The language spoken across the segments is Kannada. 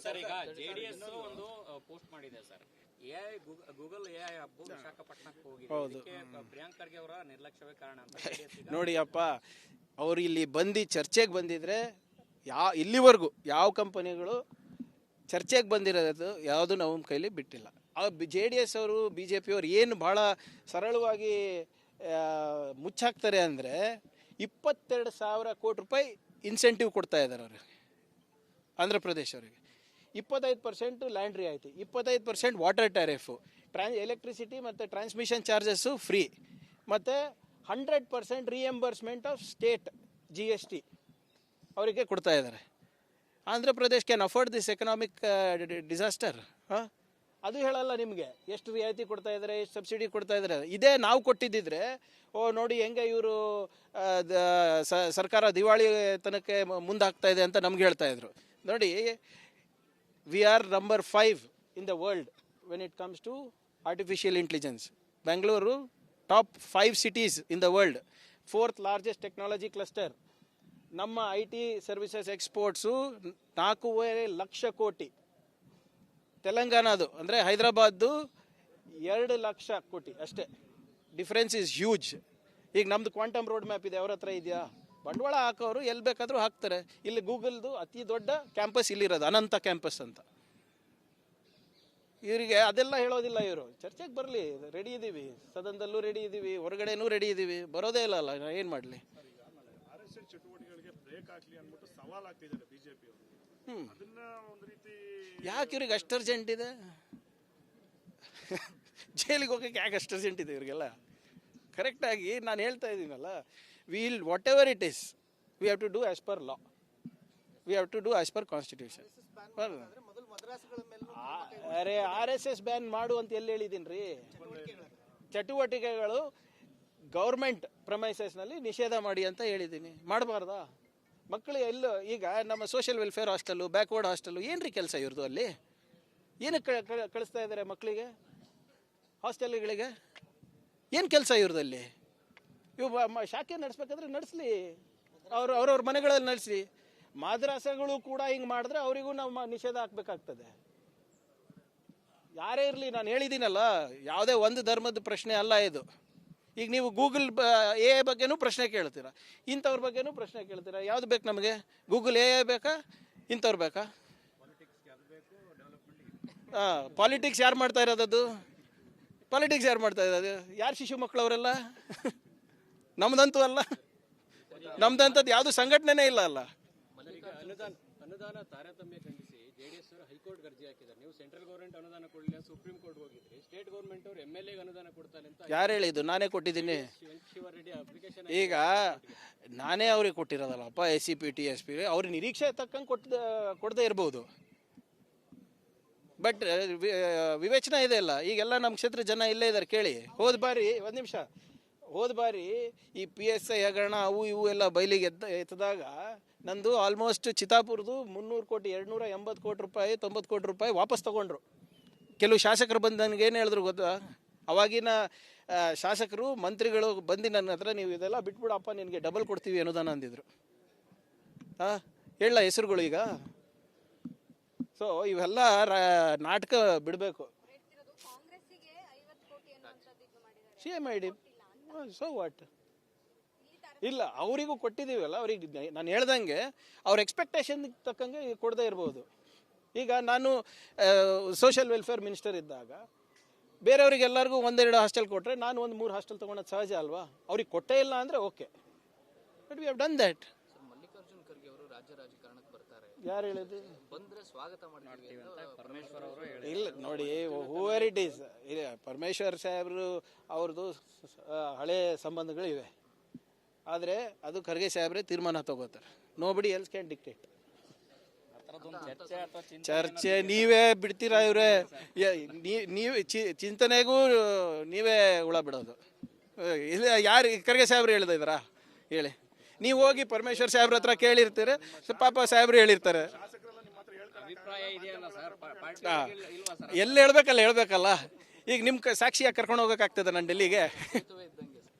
ಸರ್, ಈಗ ಜೆಡಿಎಸ್ ಒಂದು ಪೋಸ್ಟ್ ಮಾಡಿದೆ ಸರ್, ಗೂಗಲ್ ಎಐ ಹಬ್ಬ ವಿಶಾಖಪಟ್ಟಣಕ್ಕೆ ಹೋಗಿದೆ, ಪ್ರಿಯಾಂಕ್ ಖರ್ಗೆ ಅವರ ನಿರ್ಲಕ್ಷ್ಯವೇ ಕಾರಣ ಅಂತ. ನೋಡಿ ಅಪ್ಪ, ಅವ್ರು ಇಲ್ಲಿ ಬಂದು ಚರ್ಚೆಗೆ ಬಂದಿದ್ರೆ ಇಲ್ಲಿವರೆಗೂ ಯಾವ ಕಂಪನಿಗಳು ಚರ್ಚೆಗೆ ಬಂದಿರೋದು ಯಾವುದು ನಮ್ಮ ಕೈಲಿ ಬಿಟ್ಟಿಲ್ಲ. JDS ಅವರು BJP ಅವರು ಏನು ಭಾಳ ಸರಳವಾಗಿ ಮುಚ್ಚಾಕ್ತಾರೆ ಅಂದರೆ 22,000 ಕೋಟಿ ರೂಪಾಯಿ ಇನ್ಸೆಂಟಿವ್ ಕೊಡ್ತಾ ಇದ್ದಾರೆ ಅವ್ರಿಗೆ, ಆಂಧ್ರ ಪ್ರದೇಶ ಅವರಿಗೆ. 25% ಲ್ಯಾಂಡ್ ರಿಯಾಯಿತಿ, 25% ವಾಟರ್ ಟ್ಯಾರಿಫು, ಎಲೆಕ್ಟ್ರಿಸಿಟಿ ಮತ್ತು ಟ್ರಾನ್ಸ್ಮಿಷನ್ ಚಾರ್ಜಸ್ಸು ಫ್ರೀ, ಮತ್ತು 100% ರಿಯಂಬರ್ಸ್ಮೆಂಟ್ ಆಫ್ ಸ್ಟೇಟ್ GST ಅವರಿಗೆ ಕೊಡ್ತಾ ಇದ್ದಾರೆ. Andhra Pradesh can afford this economic disaster? ಅದು ಹೇಳಲ್ಲ ನಿಮಗೆ ಎಷ್ಟು ರಿಯಾಯಿತಿ ಕೊಡ್ತಾ ಇದ್ದಾರೆ, ಎಷ್ಟು ಸಬ್ಸಿಡಿ ಕೊಡ್ತಾ ಇದ್ದಾರೆ. ಇದೇ ನಾವು ಕೊಟ್ಟಿದ್ದಿದ್ರೆ ನೋಡಿ ಹೆಂಗೆ ಇವರು ಸರ್ಕಾರ ದಿವಾಳಿ ತನಕ ಮುಂದಾಗ್ತಾ ಇದೆ ಅಂತ ನಮ್ಗೆ ಹೇಳ್ತಾ ಇದ್ರು. ನೋಡಿ, we are number 5 in the world when it comes to artificial intelligence. Bengaluru top 5 cities in the world, 4th largest technology cluster. ನಮ್ಮ IT services exports 4.5 lakh crore. ತೆಲಂಗಾಣದು ಅಂದರೆ ಹೈದರಾಬಾದ್ದು 2 ಲಕ್ಷ ಕೋಟಿ ಅಷ್ಟೇ. Difference is huge. ಈಗ ನಮ್ಮದು ಕ್ವಾಂಟಮ್ ರೋಡ್ ಮ್ಯಾಪ್ ಇದೆ, ಅವ್ರ ಹತ್ರ ಇದೆಯಾ? ಬಂಡವಾಳ ಹಾಕೋರು ಎಲ್ಲಿ ಬೇಕಾದರೂ ಹಾಕ್ತಾರೆ. ಇಲ್ಲಿ ಗೂಗಲ್ದು ಅತಿ ದೊಡ್ಡ ಕ್ಯಾಂಪಸ್ ಇಲ್ಲಿರೋದು, ಅನಂತ ಕ್ಯಾಂಪಸ್ ಅಂತ. ಇವರಿಗೆ ಅದೆಲ್ಲ ಹೇಳೋದಿಲ್ಲ. ಇವರು ಚರ್ಚೆಗೆ ಬರಲಿ, ರೆಡಿ ಇದ್ದೀವಿ, ಸದನದಲ್ಲೂ ರೆಡಿ ಇದ್ದೀವಿ, ಹೊರಗಡೆನೂ ರೆಡಿ ಇದ್ದೀವಿ. ಬರೋದೇ ಇಲ್ಲ ಏನು ಮಾಡಲಿ? ಯಾಕೆ ಇವ್ರಿಗೆ ಅಷ್ಟು ಅರ್ಜೆಂಟ್ ಇದೆ? ಜೈಲಿಗೆ ಹೋಗಕ್ಕೆ ಯಾಕೆ ಅಷ್ಟು ಅರ್ಜೆಂಟ್ ಇದೆ ಇವ್ರಿಗೆಲ್ಲ? ಕರೆಕ್ಟಾಗಿ ನಾನು ಹೇಳ್ತಾ ಇದ್ದೀನಲ್ಲ, will whatever it is, we have to do as per law, we have to do as per constitution. ಅರೆ RSS ಬ್ಯಾನ್ ಮಾಡು ಅಂತ ಎಲ್ಲಿ ಹೇಳಿದ್ದೀನಿ ರೀ? ಚಟುವಟಿಕೆಗಳು ಗೌರ್ಮೆಂಟ್ ಪ್ರಮೈಸಸ್ನಲ್ಲಿ ನಿಷೇಧ ಮಾಡಿ ಅಂತ ಹೇಳಿದ್ದೀನಿ. ಮಾಡಬಾರ್ದಾ? ಮಕ್ಕಳು ಎಲ್ಲೋ ಈಗ ನಮ್ಮ social welfare hostel, backward hostel, ಏನ್ರಿ ಕೆಲಸ ಇವ್ರದ್ದು? ಅಲ್ಲಿ ಏನಕ್ಕೆ ಕಳಿಸ್ತಾ ಇದ್ದಾರೆ ಮಕ್ಕಳಿಗೆ, ಹಾಸ್ಟೆಲ್ಗಳಿಗೆ? ಏನು ಕೆಲಸ ಇವ್ರದಲ್ಲಿ? ಇವು ಶಾಖೆ ನಡೆಸ್ಬೇಕಾದ್ರೆ ನಡೆಸಲಿ, ಅವ್ರವ್ರ ಮನೆಗಳಲ್ಲಿ ನಡೆಸಿ. ಮಾದ್ರಾಸಗಳು ಕೂಡ ಹಿಂಗೆ ಮಾಡಿದ್ರೆ ಅವರಿಗೂ ನಾವು ನಿಷೇಧ ಹಾಕ್ಬೇಕಾಗ್ತದೆ. ಯಾರೇ ಇರಲಿ, ನಾನು ಹೇಳಿದ್ದೀನಲ್ಲ, ಯಾವುದೇ ಒಂದು ಧರ್ಮದ ಪ್ರಶ್ನೆ ಅಲ್ಲ ಇದು. ಈಗ ನೀವು ಗೂಗಲ್ AI ಬಗ್ಗೆನೂ ಪ್ರಶ್ನೆ ಕೇಳ್ತೀರಾ, ಇಂಥವ್ರ ಬಗ್ಗೆನೂ ಪ್ರಶ್ನೆ ಕೇಳ್ತೀರಾ. ಯಾವ್ದು ಬೇಕು ನಮಗೆ? ಗೂಗಲ್ AI ಬೇಕಾ, ಇಂಥವ್ರು ಬೇಕಾ? ಪಾಲಿಟಿಕ್ಸ್ ಯಾರು ಮಾಡ್ತಾ ಇರೋದದು? ಪಾಲಿಟಿಕ್ಸ್ ಯಾರು ಮಾಡ್ತಾ ಇರೋದು? ಯಾರು ಶಿಶು ಮಕ್ಕಳವರೆಲ್ಲ? ನಮ್ದಂತೂ ಅಲ್ಲ, ನಮ್ದಂಥದ್ದು ಯಾವುದು ಸಂಘಟನೆ ಇಲ್ಲ ಅಲ್ಲ. ಅನುದಾನ ತಾರತಮ್ಯ ಖಂಡಿಸಿ JDS ಅವರು ಹೈಕೋರ್ಟ್ ಅರ್ಜಿ ಹಾಕಿದ್ದಾರೆ. ನೀವು ಸೆಂಟ್ರಲ್ ಗೌರ್ಮೆಂಟ್ ಅನುದಾನ ಕೊಡಲಿಲ್ಲ, ಸುಪ್ರೀಂ ಕೋರ್ಟ್ ಹೋಗಿದ್ರಿ. ಸ್ಟೇಟ್ ಗೌರ್ಮೆಂಟ್ ಅವರು MLA ಅನುದಾನ ಕೊಡ್ತಾರೆ ಅಂತ ಯಾರು ಹೇಳಿದ್ದು? ನಾನೇ ಕೊಟ್ಟಿದ್ದೀನಿ. ಶಿವರೆಡ್ಡಿ ಅಪ್ಲಿಕೇಶನ್ ಈಗ ನಾನೇ ಅವ್ರಿಗೆ ಕೊಟ್ಟಿರೋದಲ್ಲಪ್ಪ. SCP TSP ಅವ್ರ ನಿರೀಕ್ಷೆ ತಕ್ಕಂಗೆ ಕೊಡದೇ ಇರ್ಬೋದು, ಬಟ್ ವಿವೇಚನೆ ಇದೆ ಅಲ್ಲ. ಈಗೆಲ್ಲ ನಮ್ಮ ಕ್ಷೇತ್ರ ಜನ ಇಲ್ಲೇ ಇದ್ದಾರೆ, ಕೇಳಿ. ಹೋದ ಬಾರಿ ಈ PSI ಹಗರಣ ಅವು ಇವು ಎಲ್ಲ ಬಯಲಿಗೆ ಎತ್ತದಾಗ ನಂದು ಆಲ್ಮೋಸ್ಟ್ ಚಿತ್ತಾಪುರದು 300 ಕೋಟಿ, 280 ಕೋಟಿ ರೂಪಾಯಿ, 90 ಕೋಟಿ ರೂಪಾಯಿ ವಾಪಸ್ ತೊಗೊಂಡ್ರು. ಕೆಲವು ಶಾಸಕರು ಬಂದು ನನಗೆ ಏನು ಹೇಳಿದ್ರು ಗೊತ್ತಾ? ಅವಾಗಿನ ಶಾಸಕರು ಮಂತ್ರಿಗಳು ಬಂದು ನನ್ನ ಹತ್ರ, ನೀವು ಇದೆಲ್ಲ ಬಿಟ್ಬಿಡಪ್ಪ, ನಿನಗೆ ಡಬಲ್ ಕೊಡ್ತೀವಿ ಅನುದಾನ ಅಂದಿದ್ರು. ಹೇಳ ಹೆಸರುಗಳು ಈಗ. ಸೊ ಇವೆಲ್ಲ ನಾಟಕ ಬಿಡಬೇಕು. CMID so what? ಇಲ್ಲ, ಅವರಿಗೂ ಕೊಟ್ಟಿದ್ದೀವಲ್ಲ, ಅವ್ರಿಗೆ ನಾನು ಹೇಳ್ದಂಗೆ ಅವ್ರ ಎಕ್ಸ್ಪೆಕ್ಟೇಷನ್ ತಕ್ಕಂಗೆ ಕೊಡದೇ ಇರ್ಬೋದು. ಈಗ ನಾನು ಸೋಷಿಯಲ್ ವೆಲ್ಫೇರ್ ಮಿನಿಸ್ಟರ್ ಇದ್ದಾಗ ಬೇರೆಯವ್ರಿಗೆಲ್ಲರಿಗೂ 1-2 ಹಾಸ್ಟೆಲ್ ಕೊಟ್ಟರೆ ನಾನು 1-3 ಹಾಸ್ಟೆಲ್ ತೊಗೊಳೋದು ಸಹಜ ಅಲ್ವಾ? ಅವ್ರಿಗೆ ಕೊಟ್ಟೇ ಇಲ್ಲ ಅಂದರೆ okay, but we have done that. Mallikarjun Kharge ಅವರು ರಾಜ್ಯ ರಾಜಕಾರಣಕ್ಕೆ ಬರ್ತಾರೆ, ಯಾರು ಹೇಳಿದ್ರು? ಬಂದರೆ ಸ್ವಾಗತ ಮಾಡ್ತೀವಿ ಅಂತ ಪರಮೇಶ್ವರ್ ಅವರು ಹೇಳಿದ್ರು. ಇಲ್ಲ ನೋಡಿ, ಹೂವರ್ ಇಟ್ ಈಸ್, ಪರಮೇಶ್ವರ್ ಸಾಹೇಬರು ಅವ್ರದ್ದು ಹಳೆ ಸಂಬಂಧಗಳು ಇವೆ. ಆದರೆ ಅದು ಖರ್ಗೆ ಸಾಹೇಬ್ರೆ ತೀರ್ಮಾನ ತಗೋತಾರೆ. Nobody else can dictate. ಚರ್ಚೆ ನೀವೇ ಬಿಡ್ತೀರಾ ಇವ್ರೆ? ನೀವು ಚಿಂತನೆಗೂ ನೀವೇ ಹುಳ ಬಿಡೋದು. ಇಲ್ಲ, ಯಾರು ಖರ್ಗೆ ಸಾಹೇಬ್ರು ಹೇಳ್ತಾ ಇದ್ದಾರಾ? ಹೇಳಿ. ನೀವು ಹೋಗಿ ಪರಮೇಶ್ವರ್ ಸಾಹೇಬ್ರ ಹತ್ರ ಕೇಳಿರ್ತೀರ, ಪಾಪ ಸಾಹೇಬ್ರು ಹೇಳಿರ್ತಾರೆ. ಎಲ್ಲಿ ಹೇಳ್ಬೇಕಲ್ಲ. ಈಗ ನಿಮ್ಮ ಸಾಕ್ಷಿಯಾಗಿ ಕರ್ಕೊಂಡು ಹೋಗೋಕ್ಕಾಗ್ತದೆ ನಾನು ಡೆಲ್ಲಿಗೆ?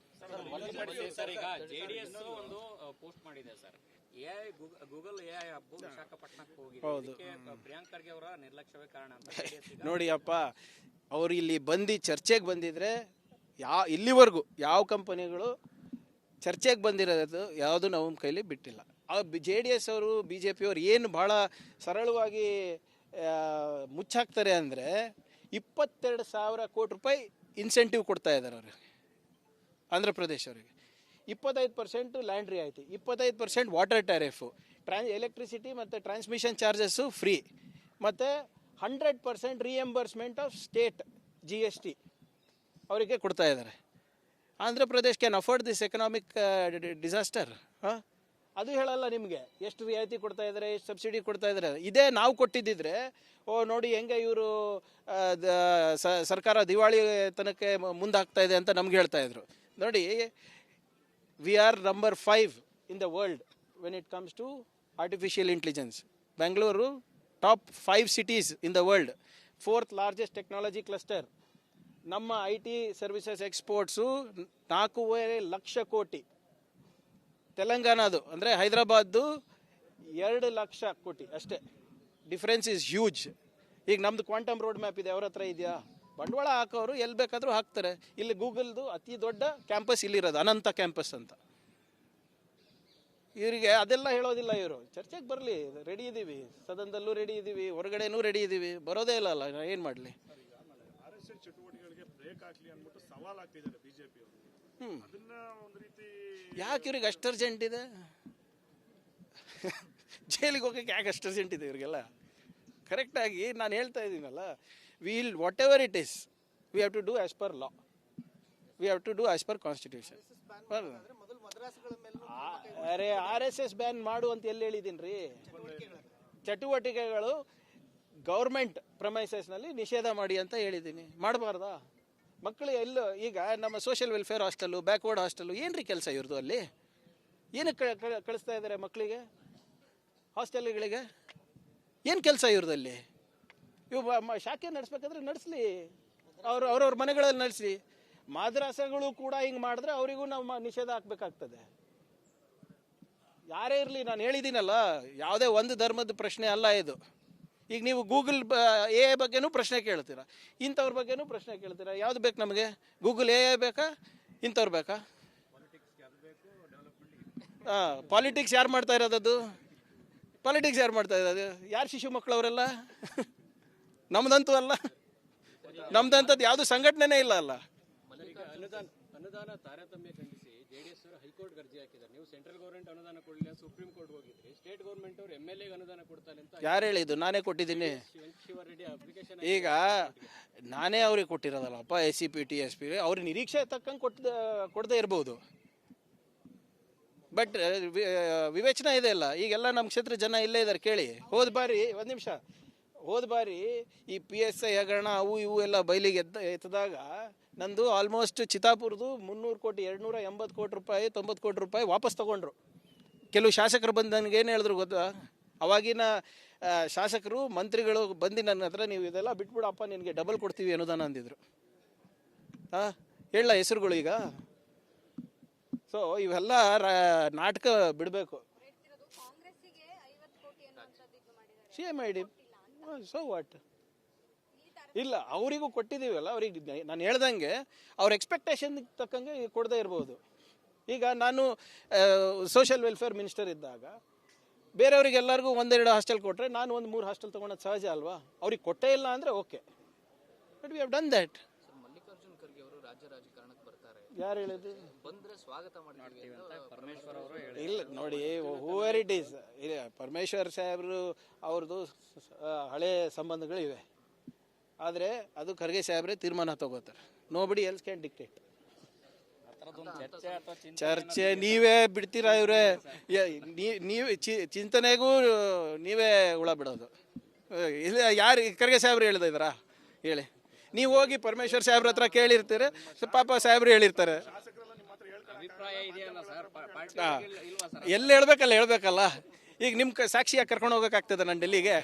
ಸರ್, ಈಗ JDS ಒಂದು ಪೋಸ್ಟ್ ಮಾಡಿದೆ ಸರ್, ಎಐ ಗೂಗಲ್ ಎಐ ಹಬ್ಬ ವಿಶಾಖಪಟ್ಟಣಕ್ಕೆ ಹೋಗಿದೆ. ಇದಕ್ಕೆ ಪ್ರಿಯಾಂಕ್ ಖರ್ಗೆ ಅವರ ನಿರ್ಲಕ್ಷ್ಯವೇ ಕಾರಣ ಅಂತ JDS ಈಗ ನೋಡಿ ಅಪ್ಪ, ಅವ್ರು ಇಲ್ಲಿ ಬಂದು ಚರ್ಚೆಗೆ ಬಂದಿದ್ರೆ ಇಲ್ಲಿವರೆಗೂ ಯಾವ ಕಂಪನಿಗಳು ಚರ್ಚೆಗೆ ಬಂದಿರೋದು ಯಾವುದು ನಮ್ಮ ಕೈಲಿ ಬಿಟ್ಟಿಲ್ಲ. JDS ಅವರು BJP ಅವರು ಏನು ಭಾಳ ಸರಳವಾಗಿ ಮುಚ್ಚಾಕ್ತಾರೆ ಅಂದರೆ 22,000 ಕೋಟಿ ರೂಪಾಯಿ ಇನ್ಸೆಂಟಿವ್ ಕೊಡ್ತಾ ಇದ್ದಾರೆ ಅವ್ರಿಗೆ, ಆಂಧ್ರ ಪ್ರದೇಶ ಅವರಿಗೆ. 25% ಲ್ಯಾಂಡ್ ರಿಯಾಯಿತಿ, 25% ವಾಟರ್ ಟ್ಯಾರಿಫು, ಎಲೆಕ್ಟ್ರಿಸಿಟಿ ಮತ್ತು ಟ್ರಾನ್ಸ್ಮಿಷನ್ ಚಾರ್ಜಸ್ಸು ಫ್ರೀ, ಮತ್ತು 100% ರಿಯಂಬರ್ಸ್ಮೆಂಟ್ ಆಫ್ ಸ್ಟೇಟ್ GST ಅವರಿಗೆ ಕೊಡ್ತಾ ಇದ್ದಾರೆ. Andhra Pradesh can afford this economic disaster? ಅದು ಹೇಳಲ್ಲ ನಿಮಗೆ ಎಷ್ಟು ರಿಯಾಯಿತಿ ಕೊಡ್ತಾ ಇದ್ದಾರೆ, ಎಷ್ಟು ಸಬ್ಸಿಡಿ ಕೊಡ್ತಾ ಇದ್ದಾರೆ. ಇದೇ ನಾವು ಕೊಟ್ಟಿದ್ದಿದ್ರೆ ನೋಡಿ ಹೆಂಗೆ ಇವರು ಸರ್ಕಾರ ದಿವಾಳಿ ತನಕ ಮುಂದಾಗ್ತಾ ಇದೆ ಅಂತ ನಮ್ಗೆ ಹೇಳ್ತಾ ಇದ್ರು. ನೋಡಿ, we are number 5 in the world when it comes to artificial intelligence. Bengaluru top 5 cities in the world, 4th largest technology cluster. ನಮ್ಮ IT services exports 4.5 lakh crore. ತೆಲಂಗಾಣದು ಅಂದರೆ ಹೈದರಾಬಾದ್ದು 2 ಲಕ್ಷ ಕೋಟಿ ಅಷ್ಟೇ. Difference is huge. ಈಗ ನಮ್ಮದು ಕ್ವಾಂಟಮ್ ರೋಡ್ ಮ್ಯಾಪ್ ಇದೆ, ಅವ್ರ ಹತ್ರ ಇದೆಯಾ? ಬಂಡವಾಳ ಹಾಕೋರು ಎಲ್ಲಿ ಬೇಕಾದರೂ ಹಾಕ್ತಾರೆ. ಇಲ್ಲಿ ಗೂಗಲ್ದು ಅತಿ ದೊಡ್ಡ ಕ್ಯಾಂಪಸ್ ಇಲ್ಲಿರೋದು, ಅನಂತ ಕ್ಯಾಂಪಸ್ ಅಂತ. ಇವರಿಗೆ ಅದೆಲ್ಲ ಹೇಳೋದಿಲ್ಲ. ಇವರು ಚರ್ಚೆಗೆ ಬರಲಿ, ರೆಡಿ ಇದ್ದೀವಿ, ಸದನದಲ್ಲೂ ರೆಡಿ ಇದ್ದೀವಿ, ಹೊರಗಡೆನೂ ರೆಡಿ ಇದ್ದೀವಿ. ಬರೋದೇ ಇಲ್ಲ ಅಲ್ಲ, ಏನು ಮಾಡಲಿ? ಯಾಕೆ ಇವ್ರಿಗೆ ಅಷ್ಟು ಅರ್ಜೆಂಟ್ ಇದೆ? ಜೈಲಿಗೆ ಹೋಗೋಕ್ಕೆ ಯಾಕೆ ಅಷ್ಟು ಅರ್ಜೆಂಟ್ ಇದೆ ಇವ್ರಿಗೆಲ್ಲ? ಕರೆಕ್ಟಾಗಿ ನಾನು ಹೇಳ್ತಾ ಇದ್ದೀನಲ್ಲ, will whatever it is, we have to do as per law, we have to do as per constitution. ಅರೆ RSS ಬ್ಯಾನ್ ಮಾಡು ಅಂತ ಎಲ್ಲಿ ಹೇಳಿದ್ದೀನಿ ರೀ? ಚಟುವಟಿಕೆಗಳು ಗೌರ್ಮೆಂಟ್ ಪ್ರಮೈಸಸ್ನಲ್ಲಿ ನಿಷೇಧ ಮಾಡಿ ಅಂತ ಹೇಳಿದ್ದೀನಿ. ಮಾಡಬಾರ್ದಾ? ಮಕ್ಕಳು ಎಲ್ಲೋ ಈಗ ನಮ್ಮ social welfare hostel, backward hostel, ಏನ್ರಿ ಕೆಲಸ ಇವ್ರದ್ದು? ಅಲ್ಲಿ ಏನಕ್ಕೆ ಕಳಿಸ್ತಾ ಇದ್ದಾರೆ ಮಕ್ಕಳಿಗೆ, ಹಾಸ್ಟೆಲ್ಗಳಿಗೆ? ಏನು ಕೆಲಸ ಇವ್ರದಲ್ಲಿ? ಇವು ಶಾಖೆ ನಡೆಸ್ಬೇಕಾದ್ರೆ ನಡೆಸಲಿ, ಅವ್ರವ್ರ ಮನೆಗಳಲ್ಲಿ ನಡೆಸಿ. ಮಾದ್ರಾಸಗಳು ಕೂಡ ಹಿಂಗೆ ಮಾಡಿದ್ರೆ ಅವರಿಗೂ ನಾವು ನಿಷೇಧ ಹಾಕ್ಬೇಕಾಗ್ತದೆ. ಯಾರೇ ಇರಲಿ, ನಾನು ಹೇಳಿದ್ದೀನಲ್ಲ, ಯಾವುದೇ ಒಂದು ಧರ್ಮದ ಪ್ರಶ್ನೆ ಅಲ್ಲ ಇದು. ಈಗ ನೀವು ಗೂಗಲ್ AI ಬಗ್ಗೆನೂ ಪ್ರಶ್ನೆ ಕೇಳ್ತೀರಾ, ಇಂಥವ್ರ ಬಗ್ಗೆನೂ ಪ್ರಶ್ನೆ ಕೇಳ್ತೀರಾ. ಯಾವ್ದು ಬೇಕು ನಮಗೆ? ಗೂಗಲ್ AI ಬೇಕಾ, ಇಂಥವ್ರು ಬೇಕಾ? ಪಾಲಿಟಿಕ್ಸ್ ಯಾರು ಮಾಡ್ತಾ ಇರೋದದು? ಪಾಲಿಟಿಕ್ಸ್ ಯಾರು ಮಾಡ್ತಾ ಇರೋದು? ಯಾರು ಶಿಶು ಮಕ್ಕಳವರೆಲ್ಲ? ನಮ್ದಂತೂ ಅಲ್ಲ, ನಮ್ದಂಥದ್ದು ಯಾವುದು ಸಂಘಟನೆ ಇಲ್ಲ ಅಲ್ಲ. ಅನುದಾನ ತಾರತಮ್ಯ ಖಂಡಿಸಿ JDS ಅವರು ಹೈಕೋರ್ಟ್ ಅರ್ಜಿ ಹಾಕಿದ್ದಾರೆ. ನೀವು ಸೆಂಟ್ರಲ್ ಗೌರ್ಮೆಂಟ್ ಅನುದಾನ ಕೊಡಲಿಲ್ಲ, ಸುಪ್ರೀಂ ಕೋರ್ಟ್ ಹೋಗಿದ್ರಿ. ಸ್ಟೇಟ್ ಗೌರ್ಮೆಂಟ್ ಅವರು MLA ಅನುದಾನ ಕೊಡ್ತಾರೆ ಅಂತ ಯಾರು ಹೇಳಿದ್ದು? ನಾನೇ ಕೊಟ್ಟಿದ್ದೀನಿ. ಶಿವರೆಡ್ಡಿ ಅಪ್ಲಿಕೇಶನ್ ಈಗ ನಾನೇ ಅವ್ರಿಗೆ ಕೊಟ್ಟಿರೋದಲ್ಲಪ್ಪ. SCP TSP ಅವ್ರಿಗೆ ನಿರೀಕ್ಷೆ ತಕ್ಕಂಗೆ ಕೊಡದೇ ಇರ್ಬೋದು, ಬಟ್ ವಿವೇಚನೆ ಇದೆ ಅಲ್ಲ. ಈಗೆಲ್ಲ ನಮ್ಮ ಕ್ಷೇತ್ರ ಜನ ಇಲ್ಲೇ ಇದ್ದಾರೆ, ಕೇಳಿ. ಹೋದ ಬಾರಿ ಒಂದು ನಿಮಿಷ, ಹೋದ ಬಾರಿ ಈ PSI ಹಗರಣ ಅವು ಇವು ಎಲ್ಲ ಬಯಲಿಗೆ ಎತ್ತದಾಗ ನಂದು ಆಲ್ಮೋಸ್ಟ್ ಚಿತ್ತಾಪುರದು 300 ಕೋಟಿ, 280 ಕೋಟಿ ರೂಪಾಯಿ, 90 ಕೋಟಿ ರೂಪಾಯಿ ವಾಪಸ್ ತೊಗೊಂಡ್ರು. ಕೆಲವು ಶಾಸಕರು ಬಂದು ನನಗೆ ಏನು ಹೇಳಿದ್ರು ಗೊತ್ತಾ? ಅವಾಗಿನ ಶಾಸಕರು ಮಂತ್ರಿಗಳು ಬಂದು ನನ್ನ ಹತ್ರ, ನೀವು ಇದೆಲ್ಲ ಬಿಟ್ಬಿಡಪ್ಪ, ನಿನಗೆ ಡಬಲ್ ಕೊಡ್ತೀವಿ ಅನುದಾನ ಅಂದಿದ್ರು. ಹೇಳ ಹೆಸರುಗಳು ಈಗ. ಸೊ ಇವೆಲ್ಲ ನಾಟಕ ಬಿಡಬೇಕು. CMID so what? ಇಲ್ಲ, ಅವರಿಗೂ ಕೊಟ್ಟಿದ್ದೀವಲ್ಲ, ಅವ್ರಿಗೆ ನಾನು ಹೇಳ್ದಂಗೆ ಅವ್ರ ಎಕ್ಸ್ಪೆಕ್ಟೇಷನ್ ತಕ್ಕಂಗೆ ಕೊಡದೇ ಇರ್ಬೋದು. ಈಗ ನಾನು ಸೋಷಿಯಲ್ ವೆಲ್ಫೇರ್ ಮಿನಿಸ್ಟರ್ ಇದ್ದಾಗ ಬೇರೆಯವ್ರಿಗೆಲ್ಲರಿಗೂ 1-2 ಹಾಸ್ಟೆಲ್ ಕೊಟ್ಟರೆ ನಾನು 1-3 ಹಾಸ್ಟೆಲ್ ತೊಗೊಳೋದು ಸಹಜ ಅಲ್ವಾ? ಅವ್ರಿಗೆ ಕೊಟ್ಟೇ ಇಲ್ಲ ಅಂದರೆ okay, but we have done that. Mallikarjun Kharge ಅವರು ರಾಜ್ಯ ರಾಜಕಾರಣಕ್ಕೆ ಬರ್ತಾರೆ, ಯಾರು ಹೇಳಿದ್ರು? ಬಂದರೆ ಸ್ವಾಗತ ಮಾಡ್ತೀವಿ ಅಂತ ಪರಮೇಶ್ವರ್ ಅವರು ಇಲ್ಲ ನೋಡಿ, ಹೂವರ್ ಇಟ್ ಈಸ್. ಪರಮೇಶ್ವರ್ ಸಾಹೇಬ್ರು ಅವ್ರದ್ದು ಹಳೆ ಸಂಬಂಧಗಳಿವೆ, ಆದರೆ ಅದು ಖರ್ಗೆ ಸಾಹೇಬ್ರೆ ತೀರ್ಮಾನ ತಗೋತಾರೆ. Nobody else can dictate. ಚರ್ಚೆ ನೀವೇ ಬಿಡ್ತೀರಾ? ಇವ್ರೆ ನೀವು ಚಿಂತನೆಗೂ ನೀವೇ ಹುಳ ಬಿಡೋದು. ಇಲ್ಲ, ಯಾರು ಖರ್ಗೆ ಸಾಹೇಬ್ರು ಹೇಳಿದಾರಾ? ಹೇಳಿ. ನೀವು ಹೋಗಿ ಪರಮೇಶ್ವರ್ ಸಾಹೇಬ್ರ ಹತ್ರ ಕೇಳಿರ್ತೀರ, ಪಾಪ ಸಾಹೇಬ್ರು ಹೇಳಿರ್ತಾರೆ. ಎಲ್ಲಿ ಹೇಳ್ಬೇಕಲ್ಲ ಈಗ ನಿಮ್ಮ ಸಾಕ್ಷಿಯಾಗಿ ಕರ್ಕೊಂಡು ಹೋಗೋಕ್ಕಾಗ್ತದೆ ನಾನು ಡೆಲ್ಲಿಗೆ?